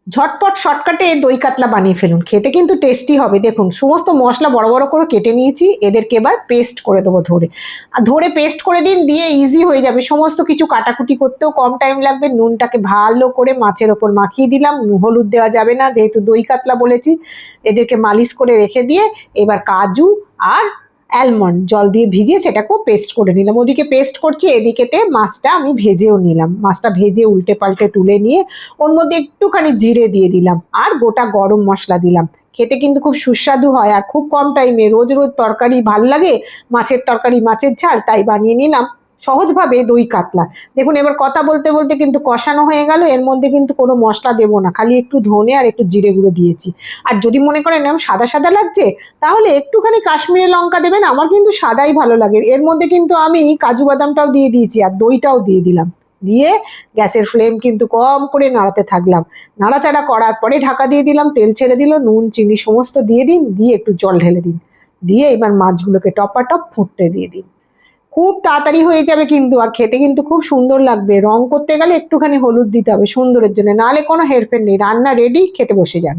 ঝটপট শর্টকাটে দই কাতলা বানিয়ে ফেলুন, খেতে কিন্তু টেস্টি হবে। দেখুন সমস্ত মশলা বড় বড় করে কেটে নিয়েছি, এদেরকে এবার পেস্ট করে দেবো ধরে। আর ধরে পেস্ট করে দিন, দিয়ে ইজি হয়ে যাবে, সমস্ত কিছু কাটাকুটি করতেও কম টাইম লাগবে। নুনটাকে ভালো করে মাছের ওপর মাখিয়ে দিলাম, হলুদ দেওয়া যাবে না যেহেতু দই কাতলা বলেছি। এদেরকে মালিশ করে রেখে দিয়ে এবার কাজু আর অ্যালমন্ড জল দিয়ে ভিজিয়ে সেটাকেও পেস্ট করে নিলাম। ওদিকে পেস্ট করছি, এদিকেতে মাছটা আমি ভেজেও নিলাম। মাছটা ভেজে উল্টে পাল্টে তুলে নিয়ে ওর মধ্যে একটুখানি জিরে দিয়ে দিলাম আর গোটা গরম মশলা দিলাম। খেতে কিন্তু খুব সুস্বাদু হয় আর খুব কম টাইমে। রোজ রোজ তরকারি ভাল লাগে, মাছের তরকারি মাছের ঝাল, তাই বানিয়ে নিলাম সহজভাবে দই কাতলা। দেখুন এবার কথা বলতে বলতে কিন্তু কষানো হয়ে গেল। এর মধ্যে কিন্তু কোনো মশলা দেবো না, খালি একটু ধনে আর একটু জিরে গুঁড়ো দিয়েছি। আর যদি মনে করেন এরকম সাদা সাদা লাগছে তাহলে একটুখানি কাশ্মীরি লঙ্কা দেবেন। আমার কিন্তু সাদাই ভালো লাগে। এর মধ্যে কিন্তু আমি কাজু বাদামটাও দিয়ে দিয়েছি আর দইটাও দিয়ে দিলাম। দিয়ে গ্যাসের ফ্লেম কিন্তু কম করে নাড়াতে থাকলাম। নাড়াচাড়া করার পরে ঢাকা দিয়ে দিলাম, তেল ছেড়ে দিল, নুন চিনি সমস্ত দিয়ে দিন, দিয়ে একটু জল ঢেলে দিন, দিয়ে এবার মাছগুলোকে টপাটপ ফুটতে দিয়ে দিন। খুব তাড়াতাড়ি হয়ে যাবে কিন্তু, আর খেতে কিন্তু খুব সুন্দর লাগবে। রং করতে গেলে একটুখানি হলুদ দিতে হবে সুন্দরের জন্য, নাহলে কোনো হেরফের নেই। রান্না রেডি, খেতে বসে যান।